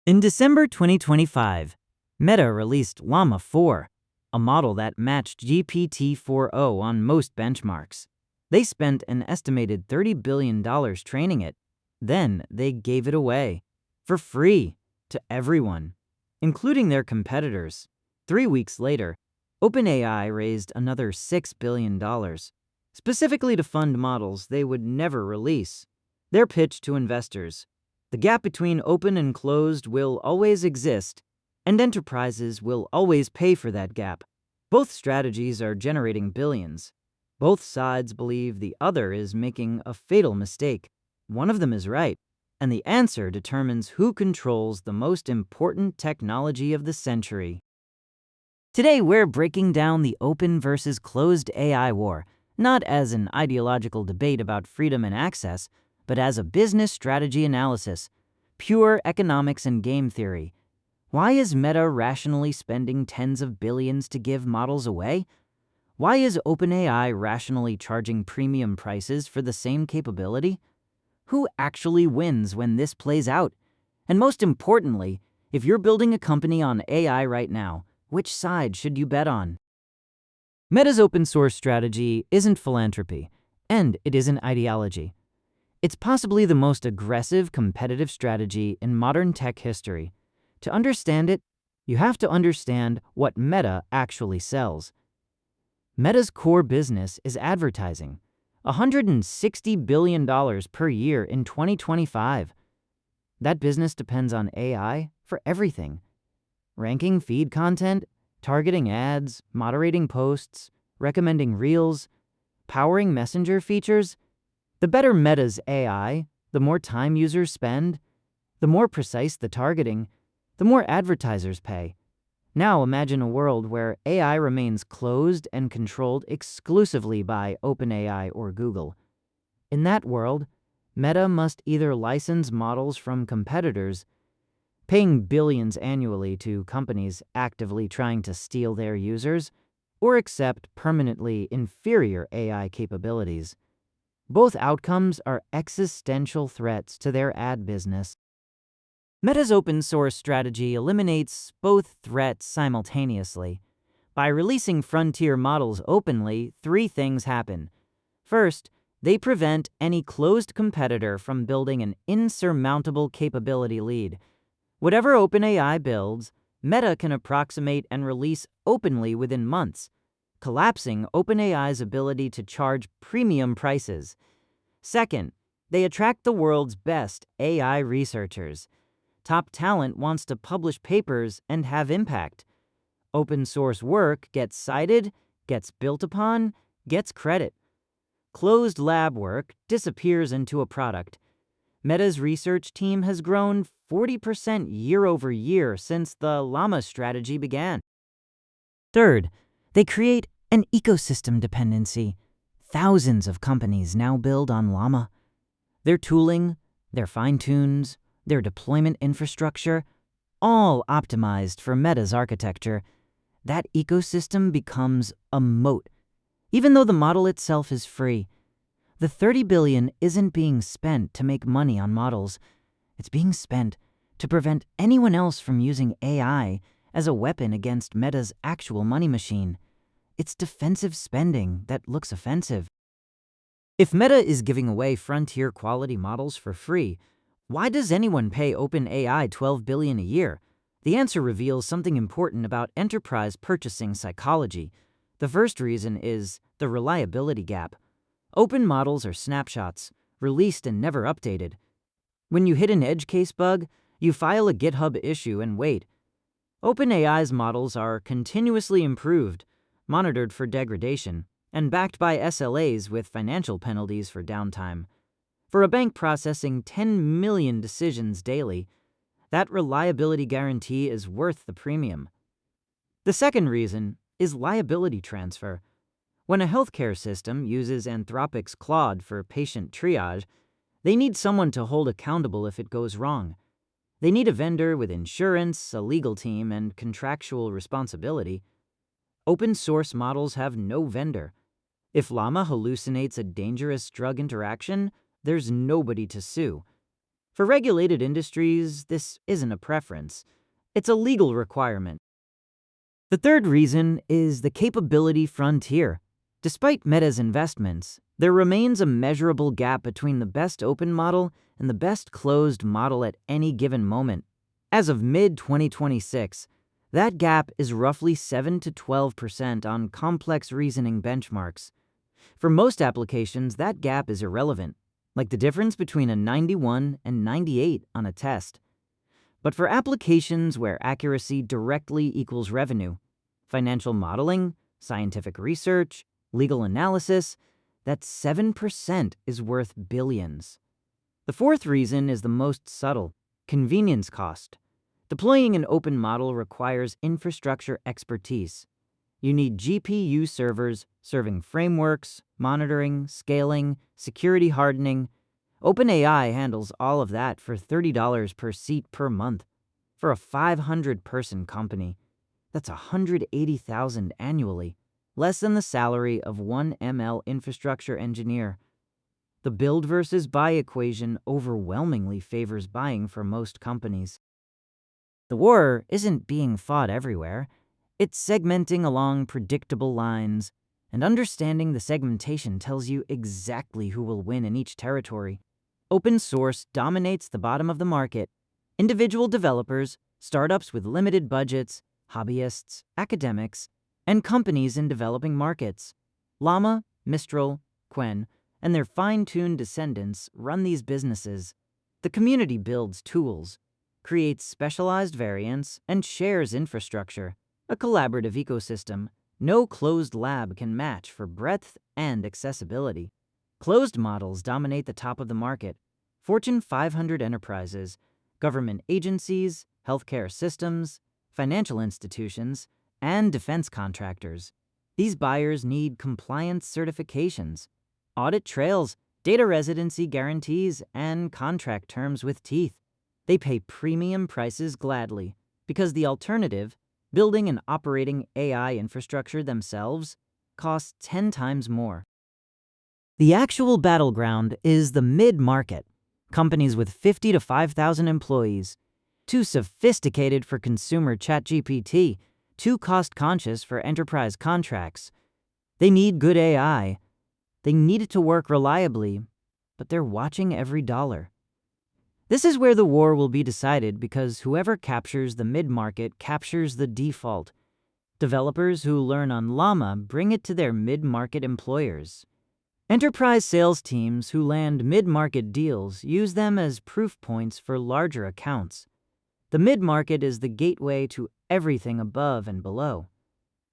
In December 2025, Meta released Llama 4, a model that matched GPT-4o on most benchmarks. They spent an estimated $30 billion training it. Then they gave it away for free to everyone, including their competitors. 3 weeks later, OpenAI raised another $6 billion, specifically to fund models they would never release. Their pitch to investors: the gap between open and closed will always exist, and enterprises will always pay for that gap. Both strategies are generating billions. Both sides believe the other is making a fatal mistake. One of them is right, and the answer determines who controls the most important technology of the century. Today, we're breaking down the open versus closed AI war, not as an ideological debate about freedom and access, but as a business strategy analysis, pure economics and game theory. Why is Meta rationally spending tens of billions to give models away? Why is OpenAI rationally charging premium prices for the same capability? Who actually wins when this plays out? And most importantly, if you're building a company on AI right now, which side should you bet on? Meta's open source strategy isn't philanthropy, and it isn't ideology. It's possibly the most aggressive competitive strategy in modern tech history. To understand it, you have to understand what Meta actually sells. Meta's core business is advertising, $160 billion per year in 2025. That business depends on AI for everything: ranking feed content, targeting ads, moderating posts, recommending reels, powering messenger features. The better Meta's AI, the more time users spend, the more precise the targeting, the more advertisers pay. Now imagine a world where AI remains closed and controlled exclusively by OpenAI or Google. In that world, Meta must either license models from competitors, paying billions annually to companies actively trying to steal their users, or accept permanently inferior AI capabilities. Both outcomes are existential threats to their ad business. Meta's open source strategy eliminates both threats simultaneously. By releasing frontier models openly, 3 things happen. First, they prevent any closed competitor from building an insurmountable capability lead. Whatever OpenAI builds, Meta can approximate and release openly within months, collapsing OpenAI's ability to charge premium prices. Second, they attract the world's best AI researchers. Top talent wants to publish papers and have impact. Open source work gets cited, gets built upon, gets credit. Closed lab work disappears into a product. Meta's research team has grown 40% year over year since the Llama strategy began. Third, they create an ecosystem dependency. Thousands of companies now build on Llama. Their tooling, their fine-tunes, their deployment infrastructure, all optimized for Meta's architecture. That ecosystem becomes a moat, even though the model itself is free. The $30 billion isn't being spent to make money on models. It's being spent to prevent anyone else from using AI as a weapon against Meta's actual money machine. It's defensive spending that looks offensive. If Meta is giving away frontier quality models for free, why does anyone pay OpenAI $12 billion a year? The answer reveals something important about enterprise purchasing psychology. The first reason is the reliability gap. Open models are snapshots, released and never updated. When you hit an edge case bug, you file a GitHub issue and wait. OpenAI's models are continuously improved, monitored for degradation, and backed by SLAs with financial penalties for downtime. For a bank processing 10 million decisions daily, that reliability guarantee is worth the premium. The second reason is liability transfer. When a healthcare system uses Anthropic's Claude for patient triage, they need someone to hold accountable if it goes wrong. They need a vendor with insurance, a legal team, and contractual responsibility. Open source models have no vendor. If Llama hallucinates a dangerous drug interaction, there's nobody to sue. For regulated industries, this isn't a preference. It's a legal requirement. The third reason is the capability frontier. Despite Meta's investments, there remains a measurable gap between the best open model and the best closed model at any given moment. As of mid-2026, that gap is roughly 7 to 12% on complex reasoning benchmarks. For most applications, that gap is irrelevant, like the difference between a 91 and 98 on a test. But for applications where accuracy directly equals revenue, financial modeling, scientific research, legal analysis, that 7% is worth billions. The fourth reason is the most subtle: convenience cost. Deploying an open model requires infrastructure expertise. You need GPU servers serving frameworks, monitoring, scaling, security hardening. OpenAI handles all of that for $30 per seat per month. For a 500-person company, that's $180,000 annually, less than the salary of one ML infrastructure engineer. The build versus buy equation overwhelmingly favors buying for most companies. The war isn't being fought everywhere. It's segmenting along predictable lines, and understanding the segmentation tells you exactly who will win in each territory. Open source dominates the bottom of the market. Individual developers, startups with limited budgets, hobbyists, academics, and companies in developing markets. Llama, Mistral, Quen, and their fine-tuned descendants run these businesses. The community builds tools, creates specialized variants, and shares infrastructure. A collaborative ecosystem no closed lab can match for breadth and accessibility. Closed models dominate the top of the market. Fortune 500 enterprises, government agencies, healthcare systems, financial institutions, and defense contractors. These buyers need compliance certifications, audit trails, data residency guarantees, and contract terms with teeth. They pay premium prices gladly because the alternative, building and operating AI infrastructure themselves, costs 10 times more. The actual battleground is the mid-market, companies with 50 to 5,000 employees, too sophisticated for consumer ChatGPT, too cost-conscious for enterprise contracts. They need good AI. They need it to work reliably, but they're watching every dollar. This is where the war will be decided because whoever captures the mid-market captures the default. Developers who learn on Llama bring it to their mid-market employers. Enterprise sales teams who land mid-market deals use them as proof points for larger accounts. The mid-market is the gateway to everything above and below.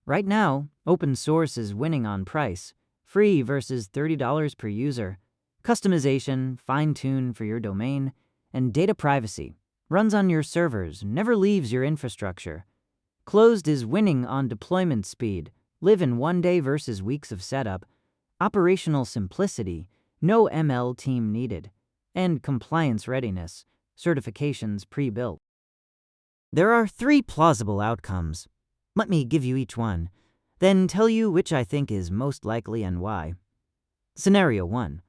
Right now, open source is winning on price, free versus $30 per user, customization, fine-tune for your domain, and data privacy. Runs on your servers, never leaves your infrastructure. Closed is winning on deployment speed, live in one day versus weeks of setup, operational simplicity, no ML team needed, and compliance readiness, certifications pre-built. There are 3 plausible outcomes. Let me give you each one, then tell you which I think is most likely and why. Scenario 1.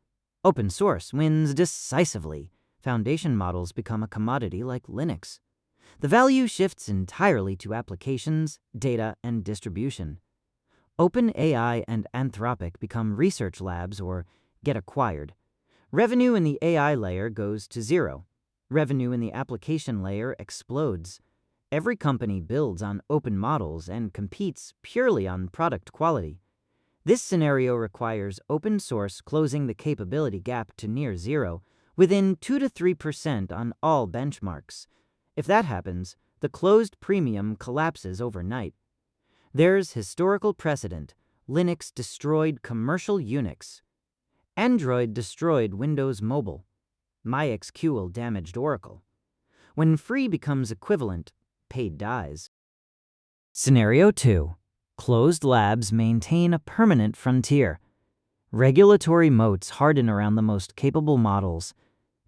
Open source wins decisively. Foundation models become a commodity like Linux. The value shifts entirely to applications, data, and distribution. OpenAI and Anthropic become research labs or get acquired. Revenue in the AI layer goes to zero. Revenue in the application layer explodes. Every company builds on open models and competes purely on product quality. This scenario requires open source closing the capability gap to near zero within 2 to 3% on all benchmarks. If that happens, the closed premium collapses overnight. There's historical precedent. Linux destroyed commercial Unix. Android destroyed Windows Mobile. MySQL damaged Oracle. When free becomes equivalent, paid dies. Scenario 2. Closed labs maintain a permanent frontier. Regulatory moats harden around the most capable models.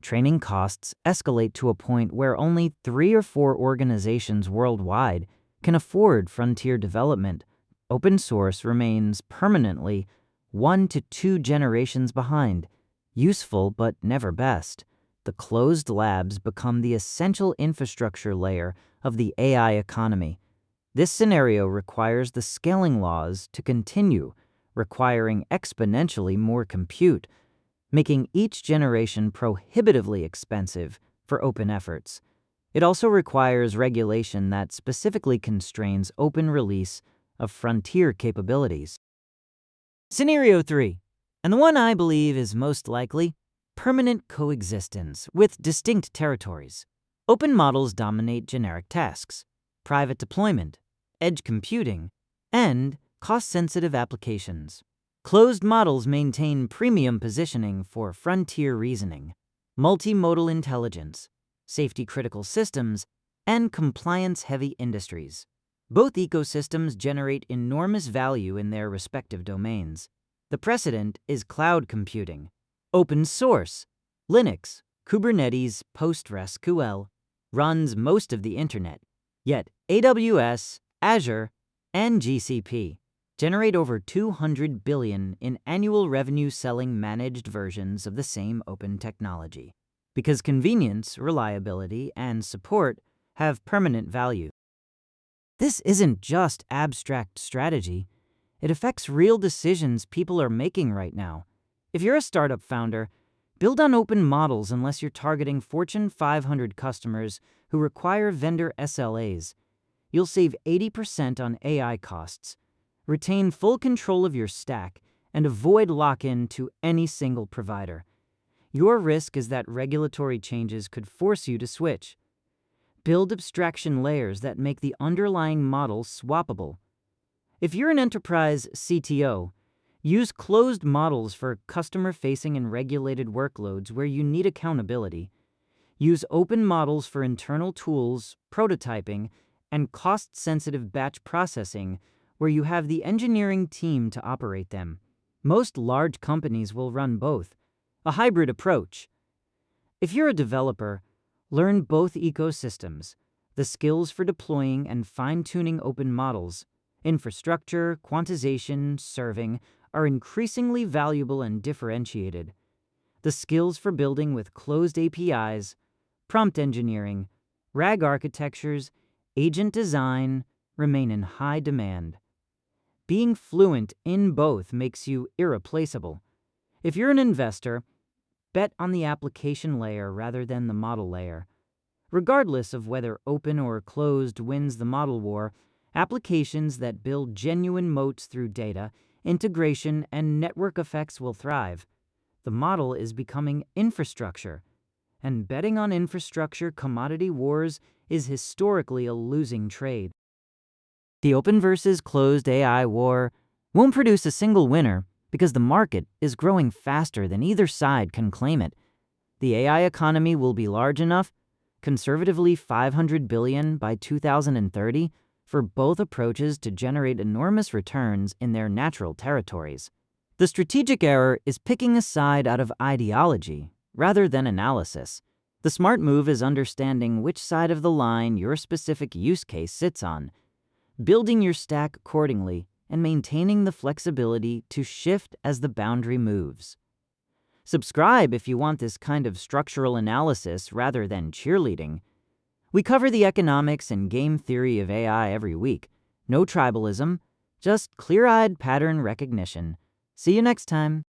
Training costs escalate to a point where only 3 or 4 organizations worldwide can afford frontier development. Open source remains permanently 1 to 2 generations behind. Useful but never best. the closed labs become the essential infrastructure layer of the AI economy. This scenario requires the scaling laws to continue, requiring exponentially more compute, making each generation prohibitively expensive for open efforts. It also requires regulation that specifically constrains open release of frontier capabilities. Scenario 3, and the one I believe is most likely, permanent coexistence with distinct territories. Open models dominate generic tasks, private deployment, edge computing, and cost-sensitive applications. Closed models maintain premium positioning for frontier reasoning, multimodal intelligence, safety-critical systems, and compliance-heavy industries. Both ecosystems generate enormous value in their respective domains. The precedent is cloud computing. Open source, Linux, Kubernetes, PostgreSQL, runs most of the internet, yet AWS, Azure, and GCP generate over $200 billion in annual revenue selling managed versions of the same open technology, because convenience, reliability, and support have permanent value. This isn't just abstract strategy. It affects real decisions people are making right now. If you're a startup founder, build on open models unless you're targeting Fortune 500 customers who require vendor SLAs. You'll save 80% on AI costs, retain full control of your stack, and avoid lock-in to any single provider. Your risk is that regulatory changes could force you to switch. Build abstraction layers that make the underlying model swappable. If you're an enterprise CTO, use closed models for customer-facing and regulated workloads where you need accountability. Use open models for internal tools, prototyping, and cost-sensitive batch processing where you have the engineering team to operate them. Most large companies will run both, a hybrid approach. If you're a developer, learn both ecosystems, the skills for deploying and fine-tuning open models. Infrastructure, quantization, serving are increasingly valuable and differentiated. The skills for building with closed APIs, prompt engineering, RAG architectures, agent design remain in high demand. Being fluent in both makes you irreplaceable. If you're an investor, bet on the application layer rather than the model layer. Regardless of whether open or closed wins the model war, applications that build genuine moats through data, integration, and network effects will thrive. The model is becoming infrastructure, and betting on infrastructure commodity wars is historically a losing trade. The open versus closed AI war won't produce a single winner because the market is growing faster than either side can claim it. The AI economy will be large enough, conservatively $500 billion by 2030, for both approaches to generate enormous returns in their natural territories. The strategic error is picking a side out of ideology rather than analysis. The smart move is understanding which side of the line your specific use case sits on, building your stack accordingly, and maintaining the flexibility to shift as the boundary moves. Subscribe if you want this kind of structural analysis rather than cheerleading. We cover the economics and game theory of AI every week. No tribalism, just clear-eyed pattern recognition. See you next time.